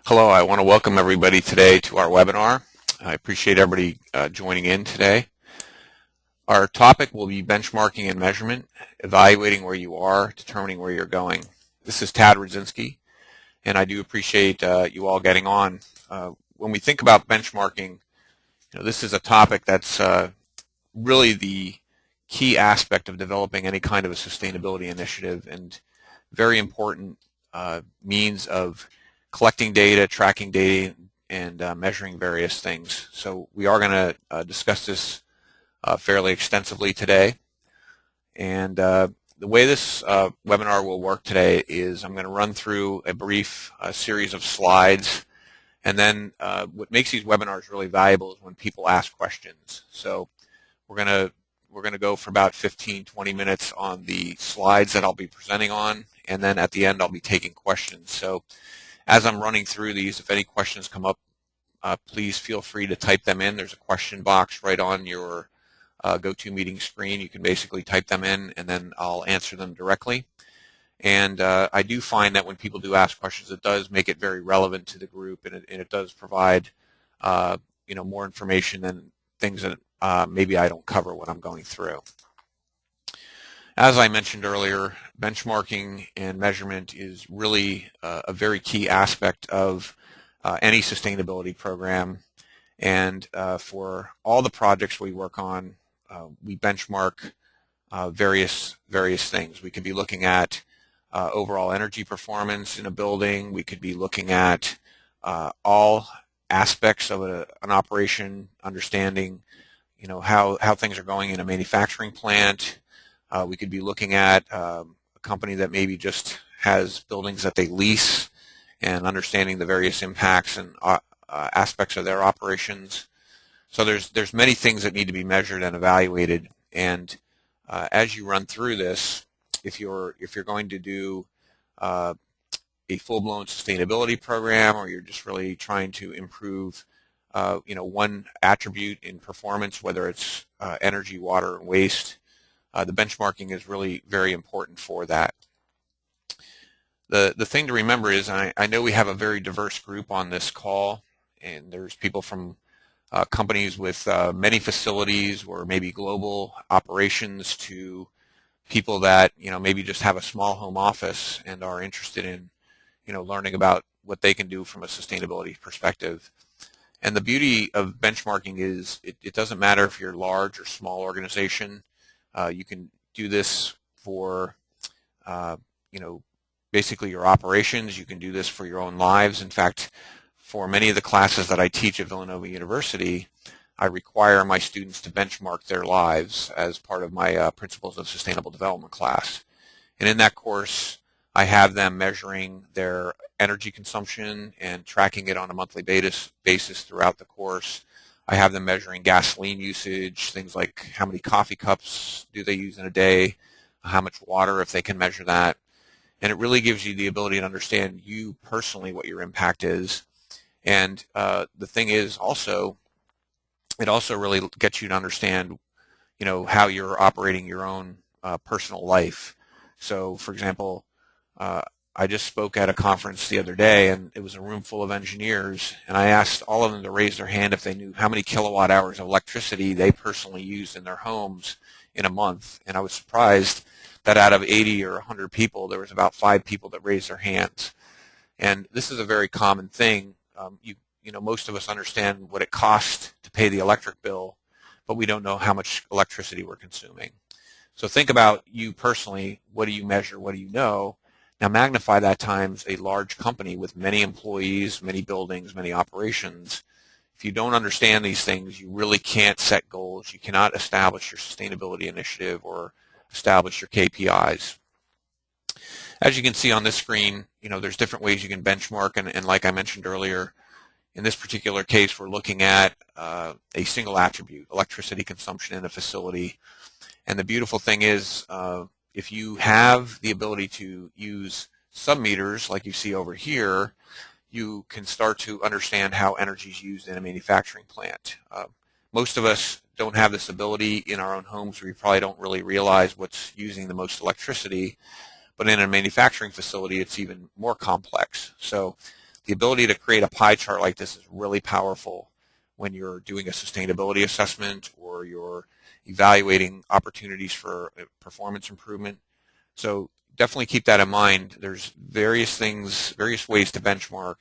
Hello, I want to welcome everybody today to our webinar. I appreciate everybody joining in today. Our topic will be benchmarking and measurement, evaluating where you are, determining where you're going. This is Tad Radzinski, and I do appreciate you all getting on. When we think about benchmarking, this is a topic that's really the key aspect of developing any kind of a sustainability initiative and very important means of collecting data, tracking data, and measuring various things. So we are going to discuss this fairly extensively today. And the way this webinar will work today is I'm going to run through a brief series of slides, and then what makes these webinars really valuable is when people ask questions. So we're going to go for about 15-20 minutes on the slides that I'll be presenting on, and then at the end I'll be taking questions. So as I'm running through these, if any questions come up, please feel free to type them in. There's a question box right on your GoToMeeting screen. You can basically type them in, and then I'll answer them directly. And I do find that when people do ask questions, it does make it very relevant to the group, and it does provide more information than things that maybe I don't cover when I'm going through. As I mentioned earlier, benchmarking and measurement is really a very key aspect of any sustainability program. And for all the projects we work on, we benchmark various things. We could be looking at overall energy performance in a building. We could be looking at all aspects of an operation, understanding how things are going in a manufacturing plant. We could be looking at a company that maybe just has buildings that they lease and understanding the various impacts and aspects of their operations. So there's many things that need to be measured and evaluated. And as you run through this, if you're going to do a full-blown sustainability program, or you're just really trying to improve one attribute in performance, whether it's energy, water, and waste, the benchmarking is really very important for that. The thing to remember is, I know we have a very diverse group on this call, and there's people from companies with many facilities or maybe global operations to people that maybe just have a small home office and are interested in learning about what they can do from a sustainability perspective. And the beauty of benchmarking is it doesn't matter if you're a large or small organization. You can do this for, basically your operations. You can do this for your own lives. In fact, for many of the classes that I teach at Villanova University, I require my students to benchmark their lives as part of my Principles of Sustainable Development class. And in that course, I have them measuring their energy consumption and tracking it on a monthly basis throughout the course. I have them measuring gasoline usage, things like how many coffee cups do they use in a day, how much water, if they can measure that. And it really gives you the ability to understand you personally what your impact is. And the thing is also, it also really gets you to understand, how you're operating your own personal life. So, for example, I just spoke at a conference the other day, and it was a room full of engineers, and I asked all of them to raise their hand if they knew how many kilowatt hours of electricity they personally used in their homes in a month. And I was surprised that out of 80 or 100 people, there was about 5 people that raised their hands. And this is a very common thing. Most of us understand what it costs to pay the electric bill, but we don't know how much electricity we're consuming. So think about you personally. What do you measure? What do you know? Now magnify that times a large company with many employees, many buildings, many operations. If you don't understand these things, you really can't set goals. You cannot establish your sustainability initiative or establish your KPIs. As you can see on this screen, there's different ways you can benchmark, and like I mentioned earlier, in this particular case, we're looking at a single attribute, electricity consumption in a facility. And the beautiful thing is, if you have the ability to use submeters like you see over here, you can start to understand how energy is used in a manufacturing plant. Most of us don't have this ability in our own homes. We probably don't really realize what's using the most electricity, but in a manufacturing facility, it's even more complex. So the ability to create a pie chart like this is really powerful when you're doing a sustainability assessment or you're evaluating opportunities for performance improvement. So definitely keep that in mind. There's various things, various ways to benchmark,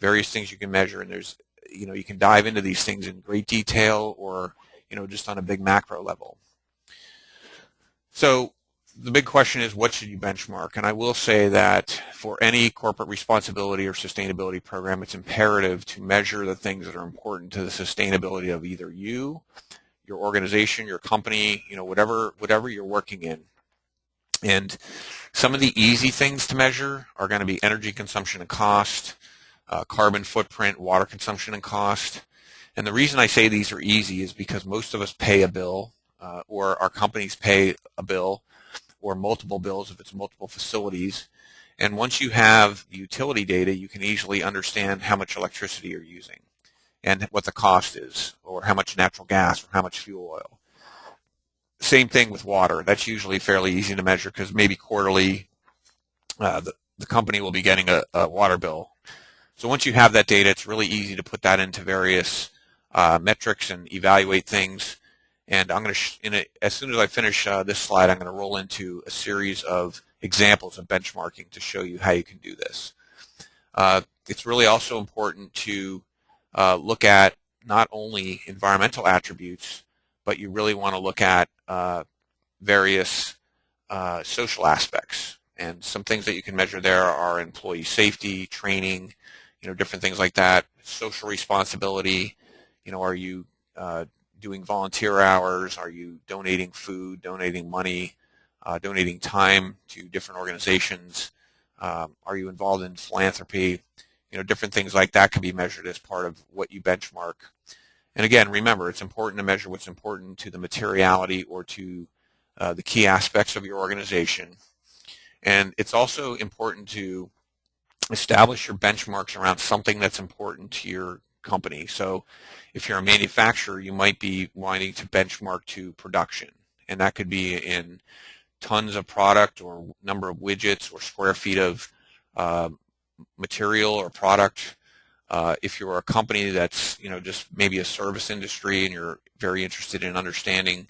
various things you can measure, and there's, you can dive into these things in great detail or, just on a big macro level. So the big question is, what should you benchmark? And I will say that for any corporate responsibility or sustainability program, it's imperative to measure the things that are important to the sustainability of either you, your organization, your company, whatever you're working in. And some of the easy things to measure are going to be energy consumption and cost, carbon footprint, water consumption and cost. And the reason I say these are easy is because most of us pay a bill, or our companies pay a bill, or multiple bills if it's multiple facilities. And once you have the utility data, you can easily understand how much electricity you're using and what the cost is, or how much natural gas, or how much fuel oil. Same thing with water. That's usually fairly easy to measure because maybe quarterly the company will be getting a water bill. So once you have that data, it's really easy to put that into various metrics and evaluate things. And I'm going to, as soon as I finish this slide, I'm going to roll into a series of examples of benchmarking to show you how you can do this. It's really also important to look at not only environmental attributes, but you really want to look at various social aspects. And some things that you can measure there are employee safety, training, different things like that, social responsibility. Are you doing volunteer hours? Are you donating food, donating money, donating time to different organizations? Are you involved in philanthropy? Different things like that can be measured as part of what you benchmark. And again, remember, it's important to measure what's important to the materiality or to the key aspects of your organization. And it's also important to establish your benchmarks around something that's important to your company. So if you're a manufacturer, you might be wanting to benchmark to production. And that could be in tons of product or number of widgets or square feet of material or product. If you're a company that's just maybe a service industry and you're very interested in understanding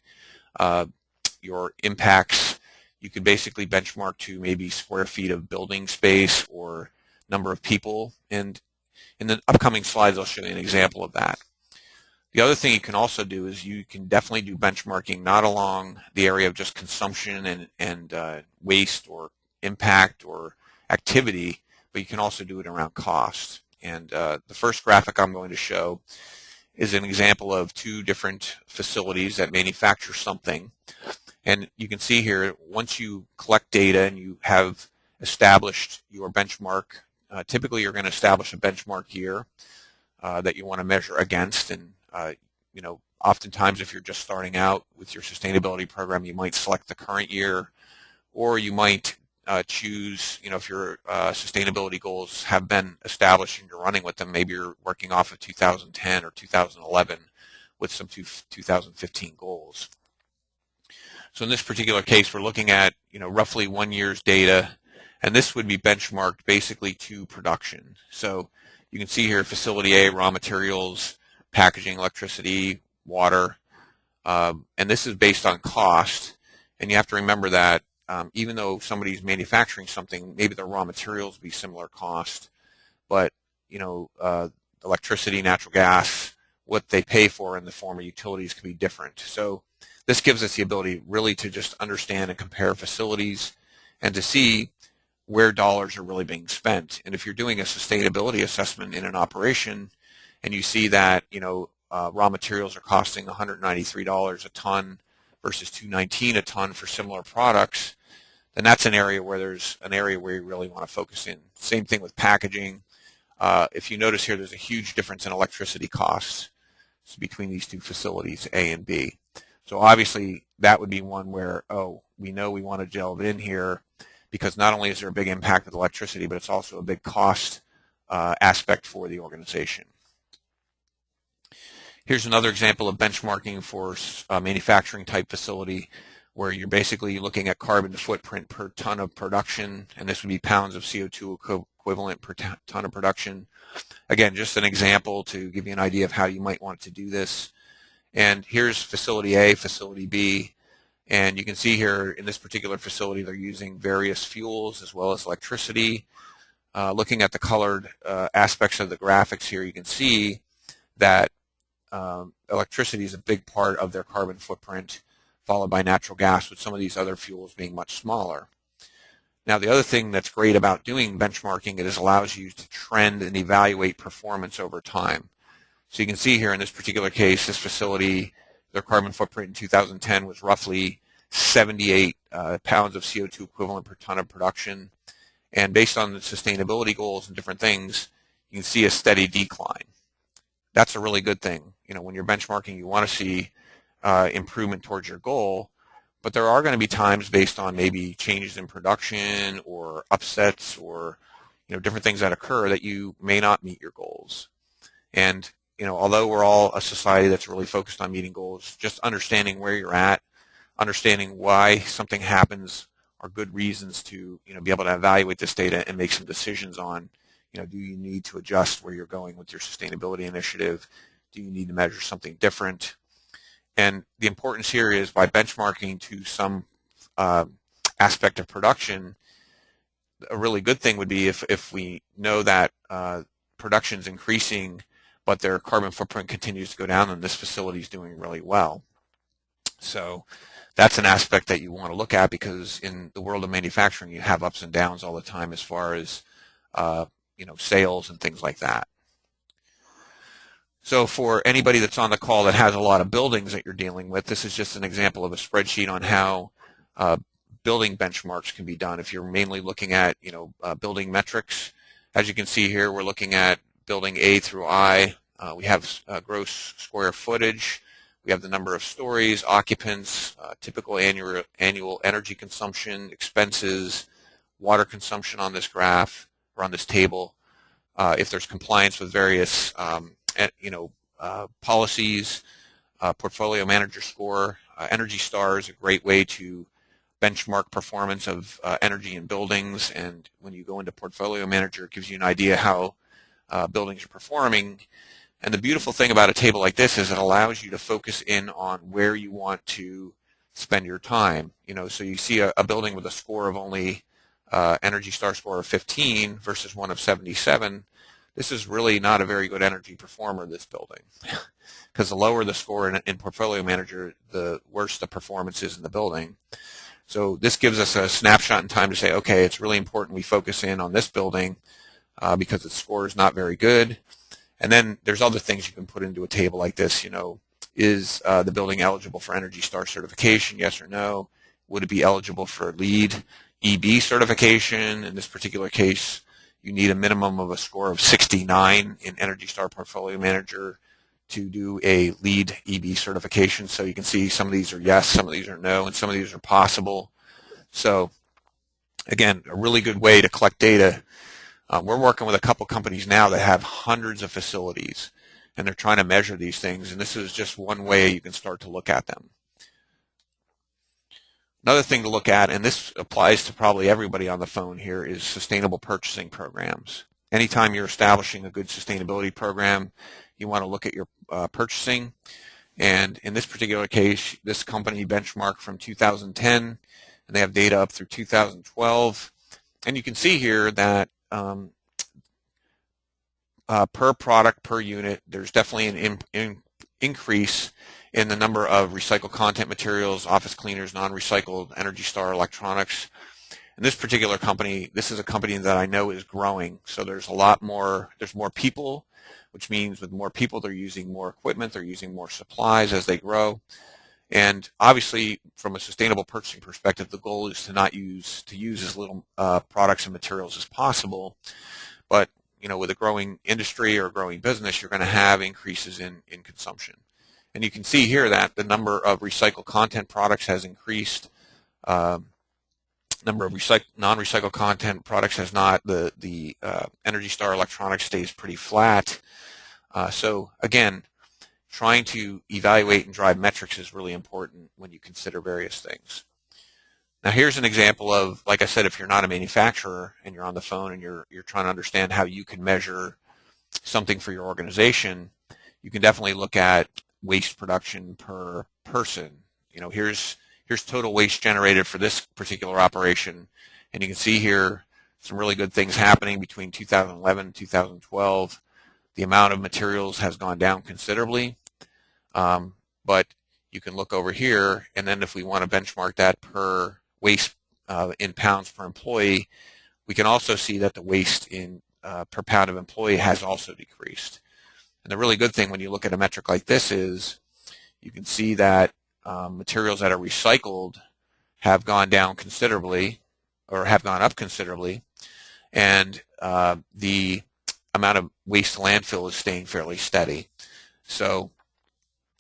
your impacts, you could basically benchmark to maybe square feet of building space or number of people. And in the upcoming slides, I'll show you an example of that. The other thing you can also do is you can definitely do benchmarking not along the area of just consumption and waste or impact or activity, but you can also do it around cost. And the first graphic I'm going to show is an example of two different facilities that manufacture something. And you can see here, once you collect data and you have established your benchmark, typically you're going to establish a benchmark year that you want to measure against. And oftentimes if you're just starting out with your sustainability program, you might select the current year, or you might choose, if your sustainability goals have been established and you're running with them, maybe you're working off of 2010 or 2011 with some 2015 goals. So in this particular case, we're looking at, roughly 1 year's data, and this would be benchmarked basically to production. So you can see here facility A, raw materials, packaging, electricity, water, and this is based on cost. And you have to remember that even though somebody's manufacturing something, maybe the raw materials be similar cost, but electricity, natural gas, what they pay for in the form of utilities could be different. So this gives us the ability really to just understand and compare facilities and to see where dollars are really being spent. And if you're doing a sustainability assessment in an operation and you see that raw materials are costing $193 a ton versus $219 a ton for similar products, then that's an area where you really want to focus in. Same thing with packaging. If you notice here, there's a huge difference in electricity costs between these two facilities, A and B. So obviously that would be one where, we know we want to delve in here because not only is there a big impact with electricity, but it's also a big cost aspect for the organization. Here's another example of benchmarking for a manufacturing type facility where you're basically looking at carbon footprint per ton of production, and this would be pounds of CO2 equivalent per ton of production. Again, just an example to give you an idea of how you might want to do this. And here's facility A, facility B, and you can see here in this particular facility they're using various fuels as well as electricity. Looking at the colored aspects of the graphics here, you can see that electricity is a big part of their carbon footprint, followed by natural gas, with some of these other fuels being much smaller. Now, the other thing that's great about doing benchmarking is it allows you to trend and evaluate performance over time. So you can see here in this particular case, this facility, their carbon footprint in 2010 was roughly 78 pounds of CO2 equivalent per ton of production. And based on the sustainability goals and different things, you can see a steady decline. That's a really good thing. You know, when you're benchmarking, you want to see improvement towards your goal, but there are going to be times based on maybe changes in production or upsets or, you know, different things that occur that you may not meet your goals. And, you know, although we're all a society that's really focused on meeting goals, just understanding where you're at, understanding why something happens are good reasons to, you know, be able to evaluate this data and make some decisions on, you know, do you need to adjust where you're going with your sustainability initiative? Do you need to measure something different? And the importance here is by benchmarking to some aspect of production, a really good thing would be if we know that production's increasing, but their carbon footprint continues to go down, and this facility is doing really well. So that's an aspect that you want to look at, because in the world of manufacturing, you have ups and downs all the time as far as you know, sales and things like that. So for anybody that's on the call that has a lot of buildings that you're dealing with, this is just an example of a spreadsheet on how building benchmarks can be done. If you're mainly looking at, you know, building metrics, as you can see here, we're looking at building A through I. We have gross square footage. We have the number of stories, occupants, typical annual energy consumption, expenses, water consumption on this graph or on this table. If there's compliance with various policies, portfolio manager score. Energy Star is a great way to benchmark performance of energy in buildings, and when you go into portfolio manager, it gives you an idea how buildings are performing. And the beautiful thing about a table like this is it allows you to focus in on where you want to spend your time. You know, so you see a building with a score of only Energy Star score of 15 versus one of 77. This is really not a very good energy performer, this building, because the lower the score in Portfolio Manager, the worse the performance is in the building. So this gives us a snapshot in time to say, okay, it's really important we focus in on this building because its score is not very good. And then there's other things you can put into a table like this. You know, is the building eligible for Energy Star certification, yes or no? Would it be eligible for LEED EB certification? In this particular case, you need a minimum of a score of 69 in Energy Star Portfolio Manager to do a LEED EB certification. So you can see some of these are yes, some of these are no, and some of these are possible. So again, a really good way to collect data. We're working with a couple companies now that have hundreds of facilities, and they're trying to measure these things, and this is just one way you can start to look at them. Another thing to look at, and this applies to probably everybody on the phone here, is sustainable purchasing programs. Anytime you're establishing a good sustainability program, you want to look at your purchasing. And in this particular case, this company benchmarked from 2010, and they have data up through 2012. And you can see here that per product, per unit, there's definitely an increase in the number of recycled content materials, office cleaners, non-recycled, Energy Star electronics. And this particular company, this is a company that I know is growing. So there's a lot more, there's more people, which means with more people, they're using more equipment, they're using more supplies as they grow. And obviously, from a sustainable purchasing perspective, the goal is to use as little products and materials as possible. But, you know, with a growing industry or a growing business, you're going to have increases in consumption. And you can see here that the number of recycled content products has increased. Number of non-recycled content products has not. The Energy Star electronics stays pretty flat. So again, trying to evaluate and drive metrics is really important when you consider various things. Now here's an example of, like I said, if you're not a manufacturer and you're on the phone and you're trying to understand how you can measure something for your organization, you can definitely look at waste production per person. Here's total waste generated for this particular operation, and you can see here some really good things happening between 2011 and 2012. The amount of materials has gone down considerably, but you can look over here, and then if we want to benchmark that per waste in pounds per employee, we can also see that the waste in per pound of employee has also decreased. And the really good thing when you look at a metric like this is you can see that materials that are recycled have gone down considerably, or have gone up considerably, and the amount of waste to landfill is staying fairly steady. So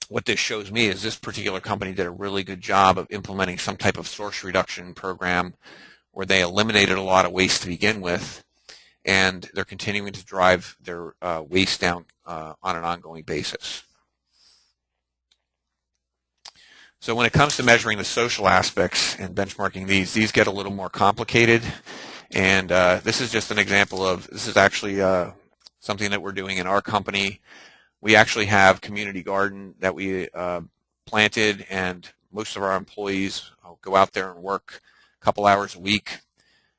what this shows me is this particular company did a really good job of implementing some type of source reduction program where they eliminated a lot of waste to begin with, and they're continuing to drive their waste down on an ongoing basis. So when it comes to measuring the social aspects and benchmarking these get a little more complicated, and this is just an example of, this is actually something that we're doing in our company. We actually have community garden that we planted, and most of our employees go out there and work a couple hours a week,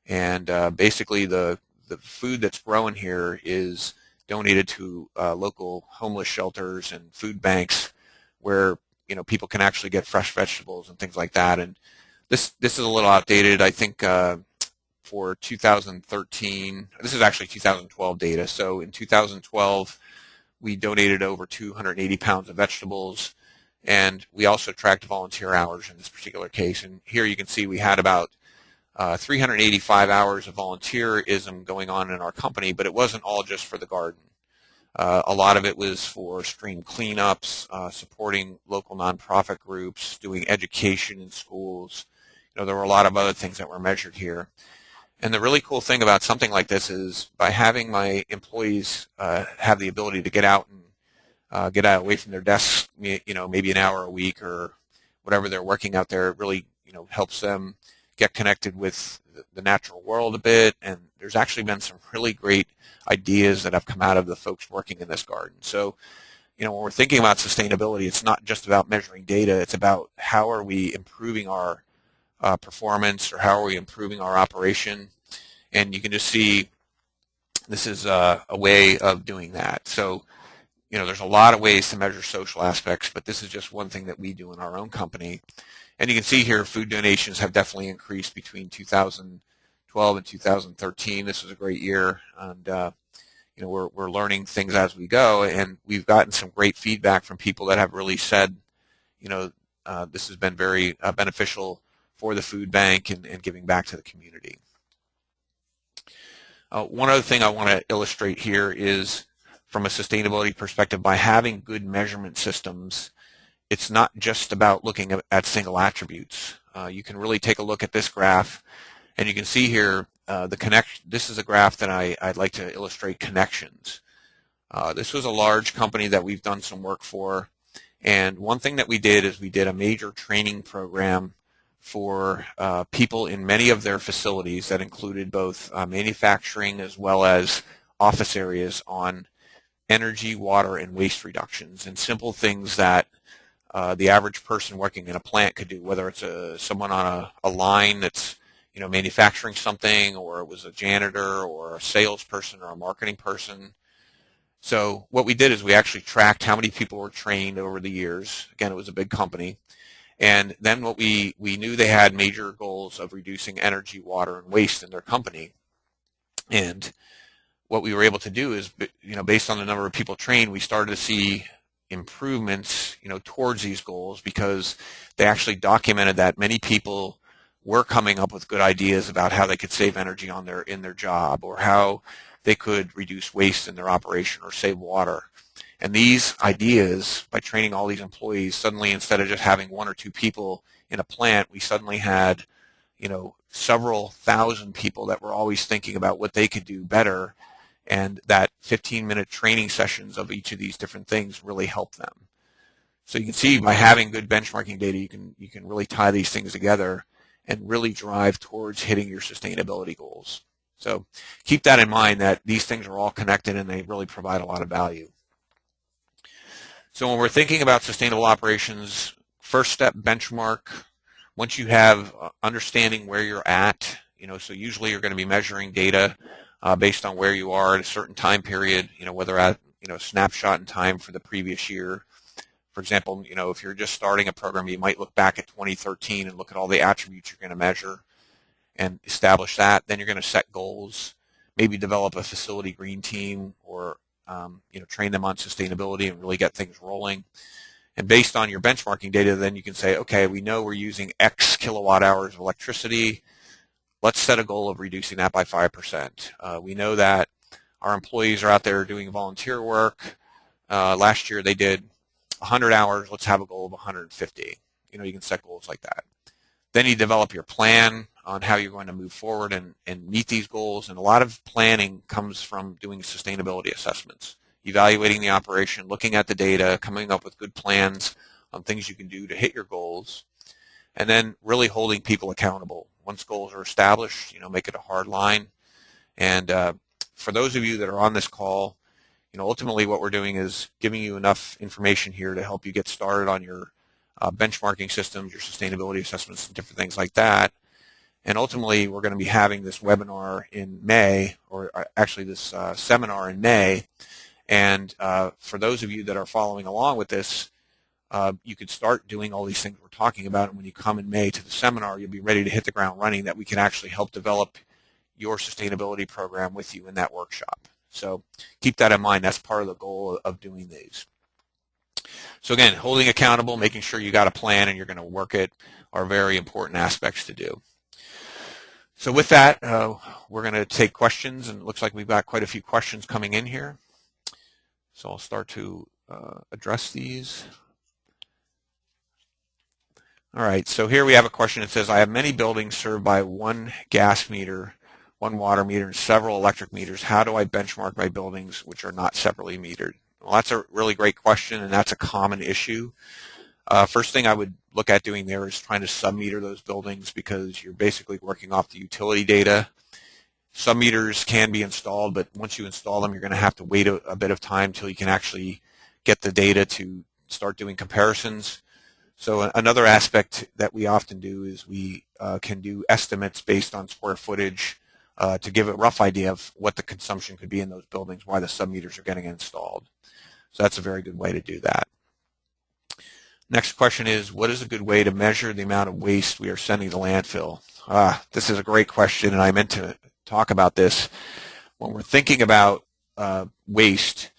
and basically the food that's grown here is donated to local homeless shelters and food banks where people can actually get fresh vegetables and things like that. And this is a little outdated. I think for 2013, this is actually 2012 data. So in 2012, we donated over 280 pounds of vegetables, and we also tracked volunteer hours in this particular case. And here you can see we had about 385 hours of volunteerism going on in our company, but it wasn't all just for the garden. A lot of it was for stream cleanups, supporting local nonprofit groups, doing education in schools. There were a lot of other things that were measured here. And the really cool thing about something like this is by having my employees have the ability to get out and get away from their desks, maybe an hour a week or whatever they're working out there, it really helps them get connected with the natural world a bit. And there's actually been some really great ideas that have come out of the folks working in this garden. So, when we're thinking about sustainability, it's not just about measuring data. It's about how are we improving our performance, or how are we improving our operation. And you can just see this is a way of doing that. So, there's a lot of ways to measure social aspects, but this is just one thing that we do in our own company. And you can see here food donations have definitely increased between 2012 and 2013. This was a great year, and we're learning things as we go, and we've gotten some great feedback from people that have really said, this has been very beneficial for the food bank and giving back to the community. One other thing I want to illustrate here is from a sustainability perspective, by having good measurement systems, it's not just about looking at single attributes. You can really take a look at this graph, and you can see here this is a graph that I'd like to illustrate connections. This was a large company that we've done some work for, and one thing that we did is we did a major training program for people in many of their facilities that included both manufacturing as well as office areas on energy, water, and waste reductions, and simple things that the average person working in a plant could do, whether it's someone on a line that's manufacturing something, or it was a janitor or a salesperson or a marketing person. So what we did is we actually tracked how many people were trained over the years. Again, it was a big company. And then what we knew they had major goals of reducing energy, water, and waste in their company. And what we were able to do is, based on the number of people trained, we started to see improvements, towards these goals, because they actually documented that many people were coming up with good ideas about how they could save energy in their job, or how they could reduce waste in their operation or save water. And these ideas, by training all these employees, suddenly instead of just having one or two people in a plant, we suddenly had, several thousand people that were always thinking about what they could do better. And that 15-minute training sessions of each of these different things really help them. So you can see by having good benchmarking data, you can really tie these things together and really drive towards hitting your sustainability goals. So keep that in mind, that these things are all connected and they really provide a lot of value. So when we're thinking about sustainable operations, first step, benchmark. Once you have understanding where you're at, so usually you're going to be measuring data based on where you are at a certain time period, whether at a snapshot in time for the previous year. For example, if you're just starting a program, you might look back at 2013 and look at all the attributes you're going to measure and establish that. Then you're going to set goals, maybe develop a facility green team, or train them on sustainability and really get things rolling. And based on your benchmarking data, then you can say, okay, we know we're using X kilowatt hours of electricity. Let's set a goal of reducing that by 5%. We know that our employees are out there doing volunteer work. Last year they did 100 hours. Let's have a goal of 150. You can set goals like that. Then you develop your plan on how you're going to move forward and meet these goals. And a lot of planning comes from doing sustainability assessments, evaluating the operation, looking at the data, coming up with good plans on things you can do to hit your goals, and then really holding people accountable. Once goals are established, make it a hard line. And for those of you that are on this call, ultimately what we're doing is giving you enough information here to help you get started on your benchmarking systems, your sustainability assessments, and different things like that. And ultimately, we're going to be having this webinar in May, or actually this seminar in May. And for those of you that are following along with this, you could start doing all these things we're talking about. And when you come in May to the seminar, you'll be ready to hit the ground running, that we can actually help develop your sustainability program with you in that workshop. So keep that in mind. That's part of the goal of doing these. So again, holding accountable, making sure you got a plan and you're going to work it, are very important aspects to do. So with that, we're going to take questions, and it looks like we've got quite a few questions coming in here. So I'll start to address these. All right, so here we have a question that says, I have many buildings served by one gas meter, one water meter, and several electric meters. How do I benchmark my buildings which are not separately metered? Well, that's a really great question, and that's a common issue. First thing I would look at doing there is trying to sub-meter those buildings, because you're basically working off the utility data. Sub-meters can be installed, but once you install them, you're going to have to wait a bit of time until you can actually get the data to start doing comparisons. So another aspect that we often do is we can do estimates based on square footage to give a rough idea of what the consumption could be in those buildings, why the sub-meters are getting installed. So that's a very good way to do that. Next question is, what is a good way to measure the amount of waste we are sending to landfill? This is a great question, and I meant to talk about this. When we're thinking about waste,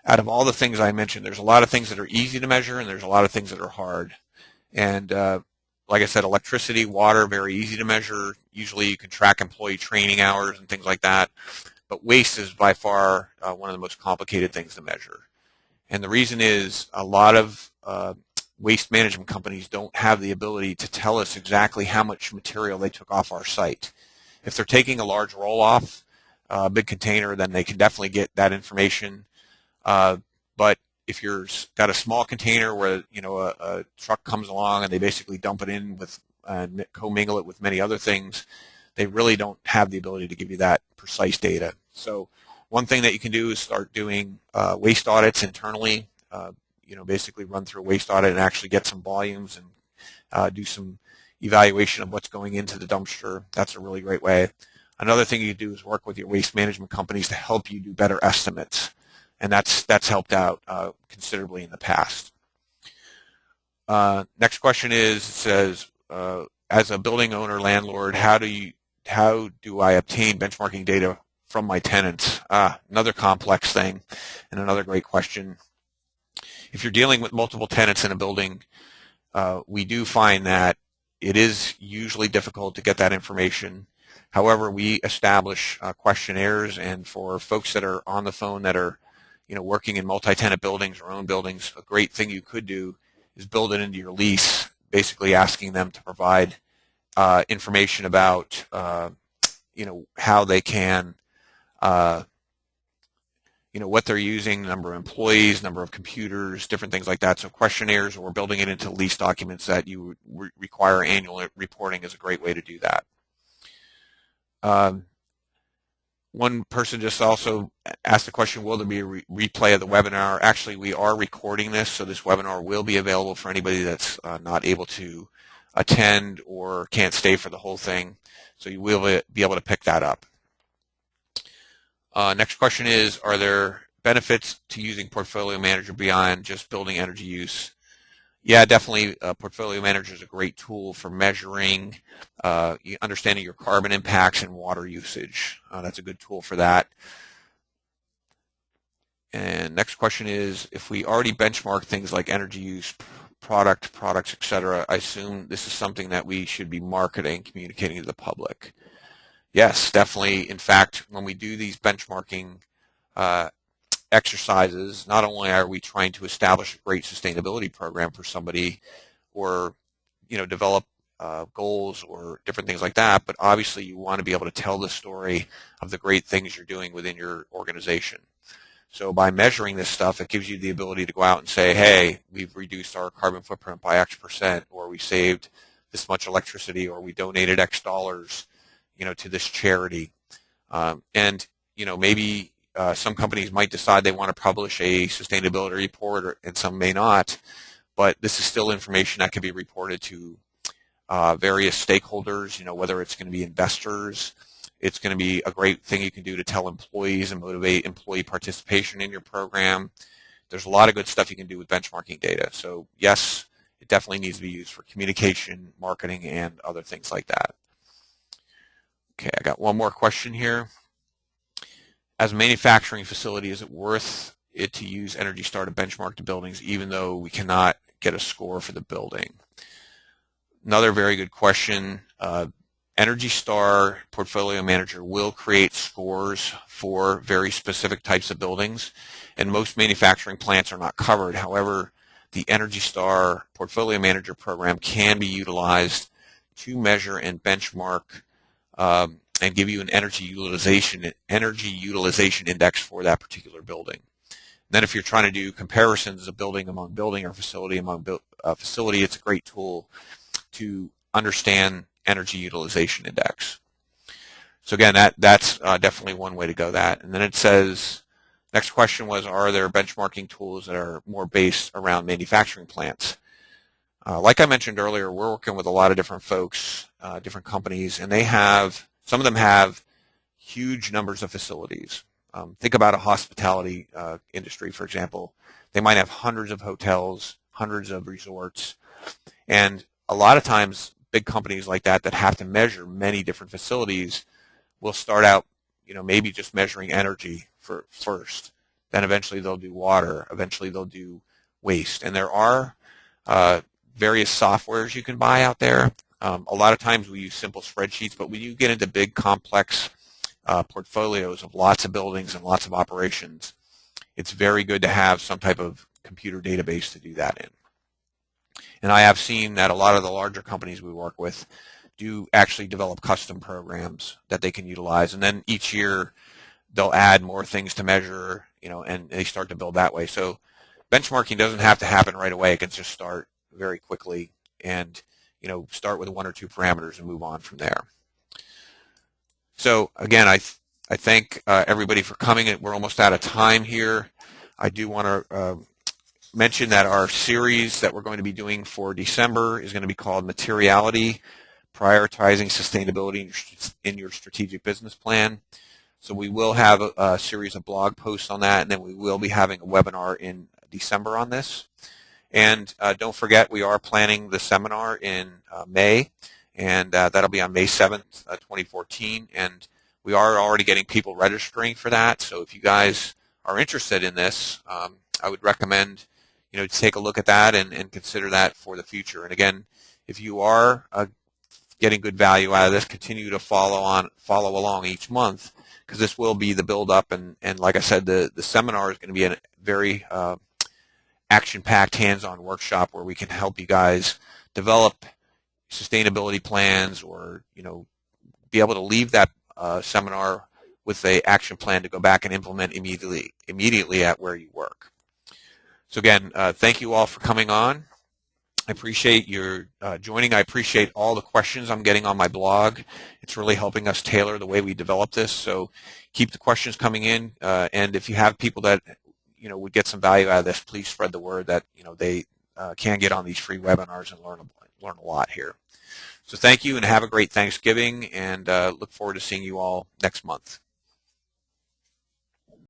out of all the things I mentioned, there's a lot of things that are easy to measure, and there's a lot of things that are hard. And like I said, electricity, water, very easy to measure. Usually you can track employee training hours and things like that. But waste is by far one of the most complicated things to measure. And the reason is a lot of waste management companies don't have the ability to tell us exactly how much material they took off our site. If they're taking a large roll-off, big container, then they can definitely get that information. But if you've got a small container where a truck comes along and they basically dump it in with commingle it with many other things, they really don't have the ability to give you that precise data. So one thing that you can do is start doing waste audits internally. Basically run through a waste audit and actually get some volumes and do some evaluation of what's going into the dumpster. That's a really great way. Another thing you do is work with your waste management companies to help you do better estimates, and that's helped out considerably in the past. Next question is, it says, as a building owner, landlord, how do I obtain benchmarking data from my tenants? Another complex thing and another great question. If you're dealing with multiple tenants in a building, we do find that it is usually difficult to get that information. However, we establish questionnaires, and for folks that are on the phone that are working in multi-tenant buildings or own buildings, a great thing you could do is build it into your lease, basically asking them to provide information about how they can what they're using, number of employees, number of computers, different things like that. So questionnaires or building it into lease documents that you require annual reporting is a great way to do that. One person just also asked the question, will there be a replay of the webinar? Actually, we are recording this, so this webinar will be available for anybody that's not able to attend or can't stay for the whole thing. So you will be able to pick that up. Next question is, are there benefits to using Portfolio Manager beyond just building energy use? Yeah, definitely. Portfolio Manager is a great tool for measuring, understanding your carbon impacts and water usage. That's a good tool for that. And next question is, if we already benchmark things like energy use, products, etc., I assume this is something that we should be marketing, communicating to the public. Yes, definitely. In fact, when we do these benchmarking exercises, not only are we trying to establish a great sustainability program for somebody or develop goals or different things like that, but obviously you want to be able to tell the story of the great things you're doing within your organization. So by measuring this stuff, it gives you the ability to go out and say, hey, we've reduced our carbon footprint by X%, or we saved this much electricity, or we donated X dollars to this charity. And maybe some companies might decide they want to publish a sustainability report, and some may not, but this is still information that can be reported to various stakeholders, whether it's going to be investors. It's going to be a great thing you can do to tell employees and motivate employee participation in your program. There's a lot of good stuff you can do with benchmarking data. So yes, it definitely needs to be used for communication, marketing, and other things like that. Okay, I got one more question here. As a manufacturing facility, is it worth it to use Energy Star to benchmark the buildings even though we cannot get a score for the building? Another very good question. Energy Star Portfolio Manager will create scores for very specific types of buildings, and most manufacturing plants are not covered. However, the Energy Star Portfolio Manager program can be utilized to measure and benchmark and give you an energy utilization index for that particular building. And then if you're trying to do comparisons of building among building or facility among facility, it's a great tool to understand energy utilization index. So again, that's definitely one way to go that. And then it says, next question was, are there benchmarking tools that are more based around manufacturing plants? Like I mentioned earlier, we're working with a lot of different folks, different companies, and some of them have huge numbers of facilities. Think about a hospitality industry, for example. They might have hundreds of hotels, hundreds of resorts, and a lot of times big companies like that have to measure many different facilities will start out, maybe just measuring energy first. Then eventually they'll do water. Eventually they'll do waste. And there are various softwares you can buy out there. A lot of times we use simple spreadsheets, but when you get into big complex portfolios of lots of buildings and lots of operations, it's very good to have some type of computer database to do that in. And I have seen that a lot of the larger companies we work with do actually develop custom programs that they can utilize. And then each year they'll add more things to measure, and they start to build that way. So benchmarking doesn't have to happen right away. It can just start very quickly and, start with one or two parameters and move on from there. So again, I thank everybody for coming. We're almost out of time here. I do want to mention that our series that we're going to be doing for December is going to be called Materiality, Prioritizing Sustainability in Your Strategic Business Plan. So we will have a series of blog posts on that, and then we will be having a webinar in December on this. And don't forget, we are planning the seminar in May, and that'll be on May 7th, 2014. And we are already getting people registering for that. So if you guys are interested in this, I would recommend to take a look at that and consider that for the future. And again, if you are getting good value out of this, continue to follow along each month, because this will be the build-up. And like I said, the seminar is going to be a very action-packed, hands-on workshop where we can help you guys develop sustainability plans, or be able to leave that seminar with a action plan to go back and implement immediately at where you work. So again, thank you all for coming on. I appreciate your joining. I appreciate all the questions I'm getting on my blog. It's really helping us tailor the way we develop this. So keep the questions coming in. And if you have people that would get some value out of this, please spread the word that they can get on these free webinars and learn a lot here. So thank you and have a great Thanksgiving, and look forward to seeing you all next month.